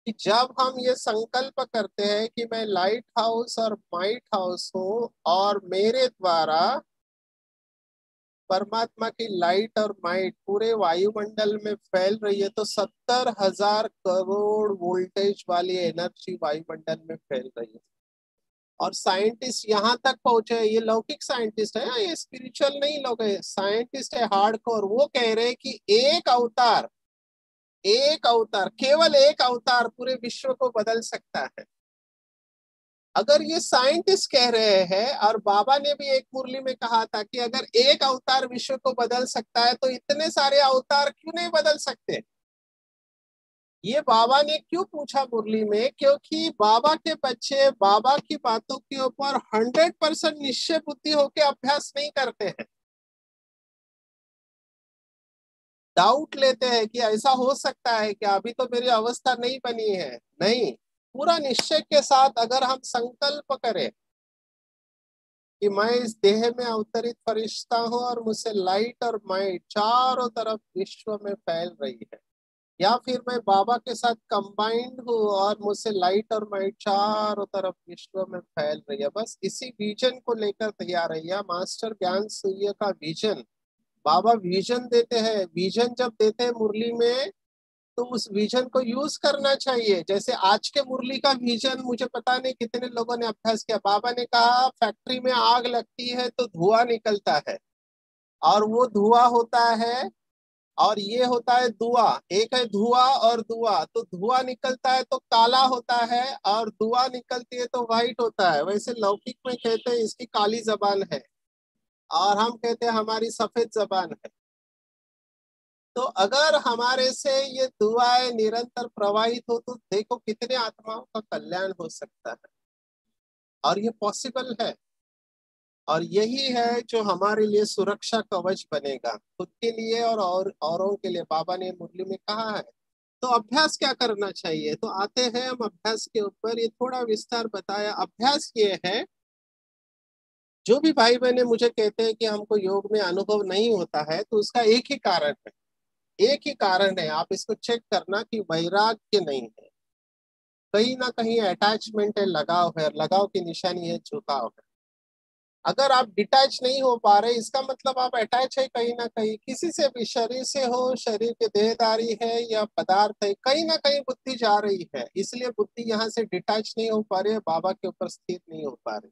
कि जब हम ये संकल्प करते हैं कि मैं लाइट हाउस और माइट हाउस हूँ और मेरे द्वारा परमात्मा की लाइट और माइट पूरे वायुमंडल में फैल रही है, तो 70 हजार करोड़ वोल्टेज वाली एनर्जी वायुमंडल में फैल रही है। और साइंटिस्ट यहाँ तक पहुंचे हैं, ये लौकिक साइंटिस्ट है, ये स्पिरिचुअल नहीं लोग है, साइंटिस्ट है हार्डकोर। वो कह रहे हैं कि एक अवतार, केवल एक अवतार पूरे विश्व को बदल सकता है। अगर ये साइंटिस्ट कह रहे हैं, और बाबा ने भी एक मुरली में कहा था कि अगर एक अवतार विश्व को बदल सकता है, तो इतने सारे अवतार क्यों नहीं बदल सकते? ये बाबा ने क्यों पूछा मुरली में? क्योंकि बाबा के बच्चे बाबा की बातों के ऊपर 100% निश्चय बुद्धि होकर अभ्यास नहीं करते हैं। डाउट लेते हैं कि ऐसा हो सकता है कि अभी तो मेरी अवस्था नहीं बनी है। नहीं, पूरा निश्चय के साथ अगर हम संकल्प करें कि मैं इस देह में अवतरित फरिश्ता हूँ और मुझसे लाइट और माइट चारों तरफ विश्व में फैल रही है, या फिर मैं बाबा के साथ कंबाइंड हूँ और मुझसे लाइट और माइट चारों तरफ विश्व में फैल रही है, बस इसी विजन को लेकर तैयार रहिए। मास्टर ज्ञान सूर्य का विजन, बाबा विजन देते हैं, विजन जब देते हैं मुरली में तो उस विजन को यूज करना चाहिए। जैसे आज के मुरली का विजन मुझे पता नहीं कितने लोगों ने अभ्यास किया। बाबा ने कहा फैक्ट्री में आग लगती है तो धुआं निकलता है, और वो धुआं होता है, और ये होता है धुआं। एक है धुआं और धुआं, तो धुआं निकलता है तो काला होता है, और धुआं निकलती है तो व्हाइट होता है। वैसे लौकिक में कहते हैं इसकी काली जबान है, और हम कहते हैं हमारी सफेद जबान है। तो अगर हमारे से ये दुआएं निरंतर प्रवाहित हो तो देखो कितने आत्माओं का कल्याण हो सकता है, और ये पॉसिबल है। और यही है जो हमारे लिए सुरक्षा कवच बनेगा, खुद के लिए और औरों के लिए। बाबा ने मुरली में कहा है। तो अभ्यास क्या करना चाहिए, तो आते हैं हम अभ्यास के ऊपर। ये थोड़ा विस्तार बताया। अभ्यास ये है, जो भी भाई बहने मुझे कहते हैं कि हमको योग में अनुभव नहीं होता है, तो उसका एक ही कारण है, एक ही कारण है। आप इसको चेक करना कि वैराग्य नहीं है, कहीं ना कहीं अटैचमेंट है, लगाव है। लगाव की निशानी है झुकाव है। अगर आप डिटैच नहीं हो पा रहे, इसका मतलब आप अटैच है कहीं ना कहीं किसी से भी, शरीर से हो, शरीर की देहदारी है या पदार्थ है, कहीं ना कहीं बुद्धि जा रही है, इसलिए बुद्धि यहाँ से डिटैच नहीं हो पा रही है, बाबा के ऊपर स्थित नहीं हो पा रही।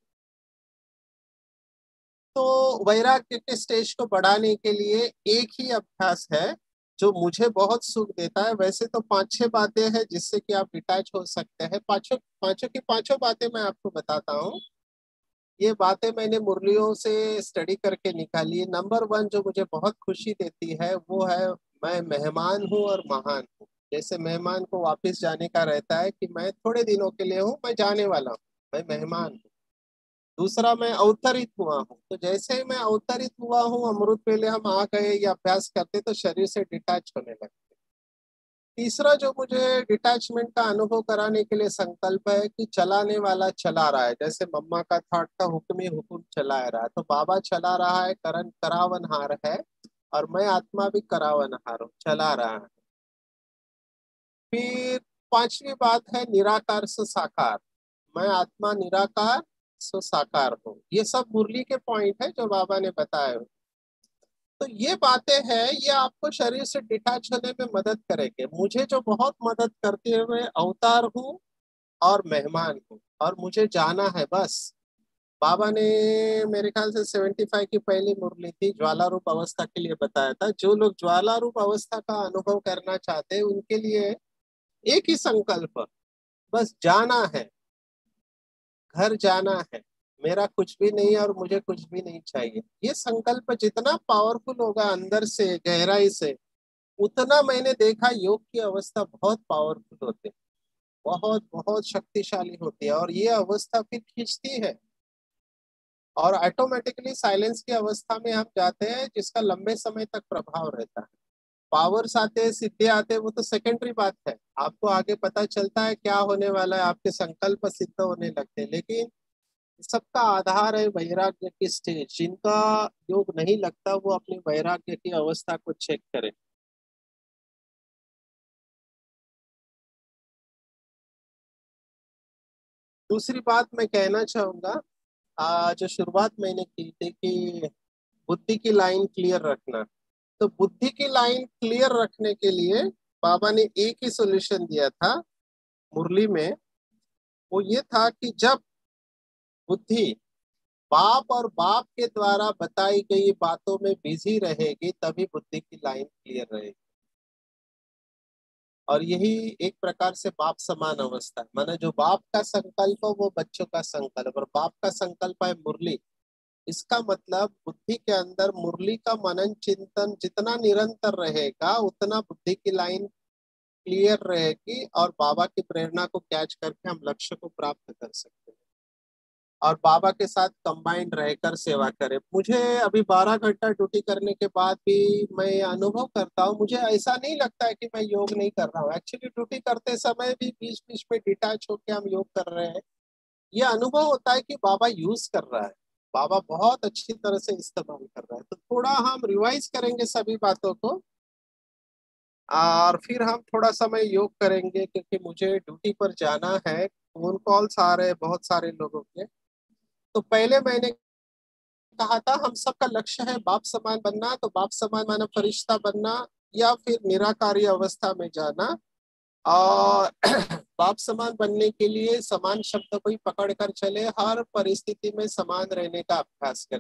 तो वैराग्य के स्टेज को बढ़ाने के लिए एक ही अभ्यास है जो मुझे बहुत सुख देता है। वैसे तो 5-6 बातें हैं जिससे कि आप डिटैच हो सकते हैं। पांचों पांचों की पांचों बातें मैं आपको बताता हूँ। ये बातें मैंने मुरलियों से स्टडी करके निकाली है। नंबर 1 जो मुझे बहुत खुशी देती है वो है, मैं मेहमान हूँ और महान हूँ। जैसे मेहमान को वापस जाने का रहता है कि मैं थोड़े दिनों के लिए हूँ, मैं जाने वाला हूँ, मैं मेहमान हूँ। दूसरा, मैं अवतरित हुआ हूँ, तो जैसे ही मैं अवतरित हुआ हूँ, अमृत वेले हम आ गए या अभ्यास करते तो शरीर से डिटैच होने लगते। तीसरा जो मुझे डिटैचमेंट का अनुभव कराने के लिए संकल्प है कि चलाने वाला चला रहा है। जैसे मम्मा का थॉट का हुक्म ही हुक्म चला रहा है, तो बाबा चला रहा है, करण करावनहार है, और मैं आत्मा भी करावनहार हूँ, चला रहा है। फिर पांचवी बात है निराकार से साकार, मैं आत्मा निराकार सो साकार हूँ। ये सब मुरली के पॉइंट है जो बाबा ने बताए। तो ये बातें हैं, ये आपको शरीर से डिटैच होने में मदद करेंगे। मुझे जो बहुत मदद करते हुए अवतार हूँ और मेहमान हूँ, और मुझे जाना है बस। बाबा ने मेरे ख्याल से 75 की पहली मुरली थी, ज्वाला रूप अवस्था के लिए बताया था। जो लोग ज्वाला रूप अवस्था का अनुभव करना चाहते हैं उनके लिए एक ही संकल्प, बस जाना है, घर जाना है, मेरा कुछ भी नहीं है और मुझे कुछ भी नहीं चाहिए। ये संकल्प जितना पावरफुल होगा अंदर से गहराई से, उतना मैंने देखा योग की अवस्था बहुत पावरफुल होती है, बहुत बहुत शक्तिशाली होती है, और ये अवस्था फिर खींचती है, और ऑटोमेटिकली साइलेंस की अवस्था में हम जाते हैं जिसका लंबे समय तक प्रभाव रहता है। पावर्स आते हैं, सिद्धि आते हैं, वो तो सेकेंडरी बात है। आपको आगे पता चलता है क्या होने वाला है, आपके संकल्प सिद्ध होने लगते हैं, लेकिन सबका आधार है वैराग्य की स्टेज। जिनका योग नहीं लगता वो अपनी वैराग्य की अवस्था को चेक करें। दूसरी बात मैं कहना चाहूंगा, जो शुरुआत मैंने की थी कि बुद्धि की लाइन क्लियर रखना, तो बुद्धि की लाइन क्लियर रखने के लिए बाबा ने एक ही सॉल्यूशन दिया था मुरली में। वो ये था कि जब बुद्धि बाप और बाप के द्वारा बताई गई बातों में बिजी रहेगी तभी बुद्धि की लाइन क्लियर रहेगी। और यही एक प्रकार से बाप समान अवस्था है, माने जो बाप का संकल्प हो वो बच्चों का संकल्प, और बाप का संकल्प है मुरली। इसका मतलब बुद्धि के अंदर मुरली का मनन चिंतन जितना निरंतर रहेगा उतना बुद्धि की लाइन क्लियर रहेगी, और बाबा की प्रेरणा को कैच करके हम लक्ष्य को प्राप्त कर सकते हैं। और बाबा के साथ कंबाइंड रहकर सेवा करें। मुझे अभी 12 घंटा ड्यूटी करने के बाद भी मैं अनुभव करता हूँ, मुझे ऐसा नहीं लगता है कि मैं योग नहीं कर रहा हूँ। एक्चुअली ड्यूटी करते समय भी बीच बीच में डिटैच होकर हम योग कर रहे हैं। ये अनुभव होता है कि बाबा यूज कर रहा है, बाबा बहुत अच्छी तरह से इस्तेमाल कर रहा है। तो थोड़ा हम रिवाइज करेंगे सभी बातों को, और फिर हम थोड़ा समय योग करेंगे, क्योंकि मुझे ड्यूटी पर जाना है। फोन कॉल्स आ रहे हैं बहुत सारे लोगों के। तो पहले मैंने कहा था हम सबका लक्ष्य है बाप समान बनना, तो बाप समान माना फरिश्ता बनना या फिर निराकारी अवस्था में जाना। और बाप समान बनने के लिए समान शब्द को ही पकड़ कर चले, हर परिस्थिति में समान रहने का अभ्यास करें।